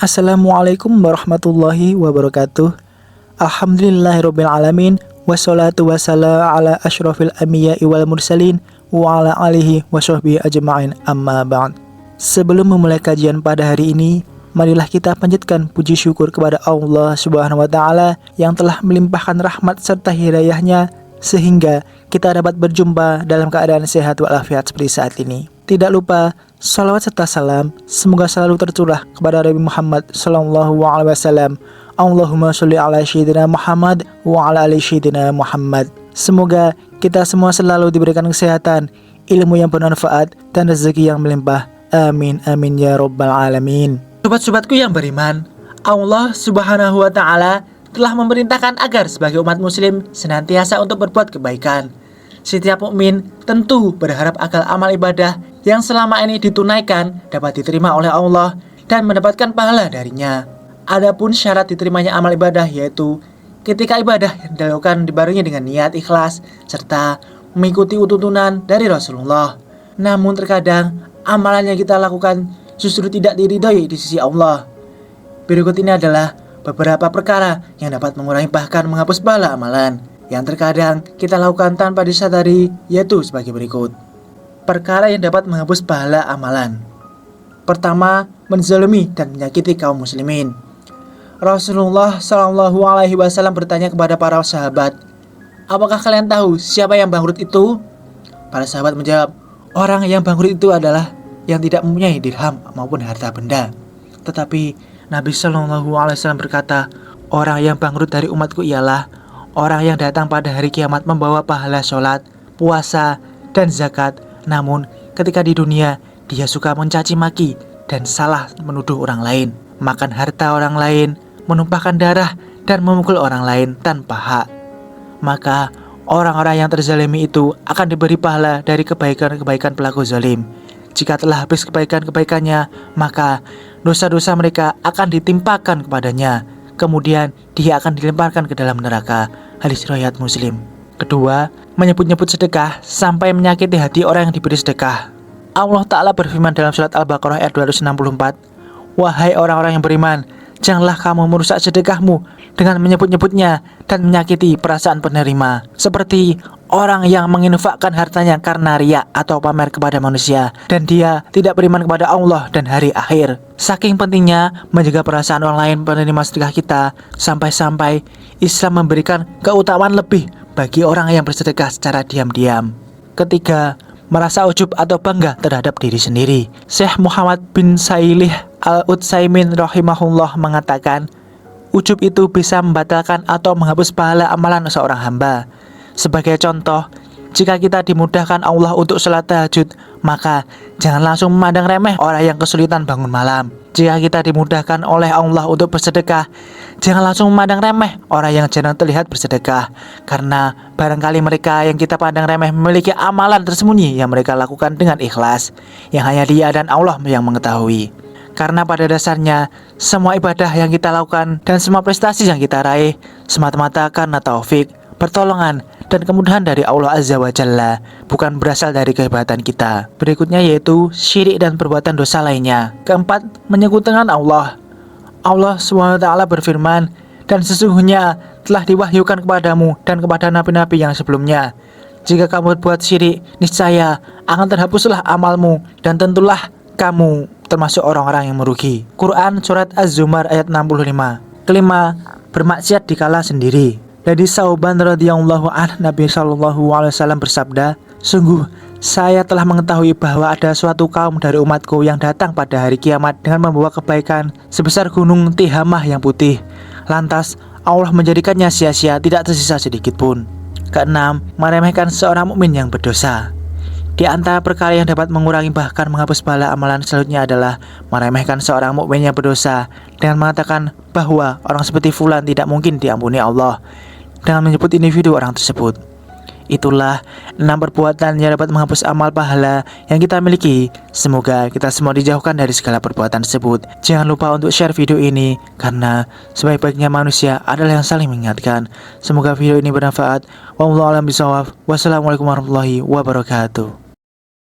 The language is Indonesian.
Assalamualaikum warahmatullahi wabarakatuh. Alhamdulillahirabbil alamin wassalatu wassalamu ala asyrofil anbiya'i wal mursalin wa ala alihi washabbihi ajma'in amma ba'd. Sebelum memulai kajian pada hari ini, marilah kita panjatkan puji syukur kepada Allah Subhanahu wa taala yang telah melimpahkan rahmat serta hidayahnya sehingga kita dapat berjumpa dalam keadaan sehat walafiat seperti saat ini. Tidak lupa salawat serta salam semoga selalu tercurah kepada Nabi Muhammad sallallahu alaihi wasallam. Allahumma sholli ala sayyidina Muhammad wa ala ali sayyidina Muhammad. Semoga kita semua selalu diberikan kesehatan, ilmu yang bermanfaat dan rezeki yang melimpah. Amin amin ya rabbal alamin. Sobat-sobatku yang beriman, Allah Subhanahu wa taala telah memerintahkan agar sebagai umat muslim senantiasa untuk berbuat kebaikan. Setiap mukmin tentu berharap agar amal ibadah yang selama ini ditunaikan dapat diterima oleh Allah dan mendapatkan pahala darinya. Adapun syarat diterimanya amal ibadah yaitu ketika ibadah yang dilakukan dibarengi dengan niat ikhlas serta mengikuti tuntunan dari Rasulullah. Namun terkadang amalan yang kita lakukan justru tidak diridhoi di sisi Allah. Berikut ini adalah beberapa perkara yang dapat mengurangi bahkan menghapus pahala amalan yang terkadang kita lakukan tanpa disadari, yaitu sebagai berikut. Perkara yang dapat menghapus pahala amalan. Pertama, menzalimi dan menyakiti kaum muslimin. Rasulullah Shallallahu Alaihi Wasallam bertanya kepada para sahabat, apakah kalian tahu siapa yang bangkrut itu? Para sahabat menjawab, orang yang bangkrut itu adalah yang tidak mempunyai dirham maupun harta benda. Tetapi Nabi Shallallahu Alaihi Wasallam berkata, orang yang bangkrut dari umatku ialah orang yang datang pada hari kiamat membawa pahala sholat, puasa, dan zakat. Namun ketika di dunia dia suka mencaci maki dan salah menuduh orang lain, makan harta orang lain, menumpahkan darah, dan memukul orang lain tanpa hak. Maka orang-orang yang terzalimi itu akan diberi pahala dari kebaikan-kebaikan pelaku zalim. Jika telah habis kebaikan-kebaikannya, maka dosa-dosa mereka akan ditimpakan kepadanya. Kemudian dia akan dilemparkan ke dalam neraka. Hadis riwayat Muslim. Kedua, menyebut-nyebut sedekah sampai menyakiti hati orang yang diberi sedekah. Allah Ta'ala berfirman dalam surat Al-Baqarah ayat 264, wahai orang-orang yang beriman, janganlah kamu merusak sedekahmu dengan menyebut-nyebutnya dan menyakiti perasaan penerima, seperti orang yang menginfakkan hartanya karena riya atau pamer kepada manusia, dan dia tidak beriman kepada Allah dan hari akhir. Saking pentingnya menjaga perasaan orang lain penerima sedekah kita, sampai-sampai Islam memberikan keutamaan lebih bagi orang yang bersedekah secara diam-diam. Ketiga, merasa ujub atau bangga terhadap diri sendiri. Syekh Muhammad bin Shalih Al-Utsaimin rahimahullah mengatakan, ujub itu bisa membatalkan atau menghapus pahala amalan seorang hamba. Sebagai contoh, jika kita dimudahkan Allah untuk salat tahajud, maka jangan langsung memandang remeh orang yang kesulitan bangun malam. Jika kita dimudahkan oleh Allah untuk bersedekah, jangan langsung memandang remeh orang yang jarang terlihat bersedekah, karena barangkali mereka yang kita pandang remeh memiliki amalan tersembunyi yang mereka lakukan dengan ikhlas, yang hanya Dia dan Allah yang mengetahui. Karena pada dasarnya, semua ibadah yang kita lakukan dan semua prestasi yang kita raih semata-mata karena taufik, pertolongan, dan kemudahan dari Allah Azza wa Jalla, bukan berasal dari kehebatan kita. Berikutnya yaitu syirik dan perbuatan dosa lainnya. Keempat, menyekutukan Allah. Allah SWT berfirman, dan sesungguhnya telah diwahyukan kepadamu dan kepada nabi-nabi yang sebelumnya. Jika kamu berbuat syirik, niscaya akan terhapuslah amalmu, dan tentulah kamu termasuk orang-orang yang merugi. Quran Surat Az-Zumar ayat 65. Kelima, bermaksiat dikala sendiri. Dari Sauban radhiyallahu anhu, Nabi sallallahu alaihi wasallam bersabda, sungguh saya telah mengetahui bahwa ada suatu kaum dari umatku yang datang pada hari kiamat dengan membawa kebaikan sebesar gunung Tihamah yang putih. Lantas Allah menjadikannya sia-sia, tidak tersisa sedikit pun. Keenam, meremehkan seorang mukmin yang berdosa. Di antara perkara yang dapat mengurangi bahkan menghapus pahala amalan selanjutnya adalah meremehkan seorang mukmin yang berdosa dengan mengatakan bahwa orang seperti fulan tidak mungkin diampuni Allah, dengan menyebut individu orang tersebut. Itulah 6 perbuatan yang dapat menghapus amal pahala yang kita miliki. Semoga kita semua dijauhkan dari segala perbuatan tersebut. Jangan lupa untuk share video ini, karena sebaik-baiknya manusia adalah yang saling mengingatkan. Semoga video ini bermanfaat. Wallahu a'lam bishawab. Wassalamualaikum warahmatullahi wabarakatuh.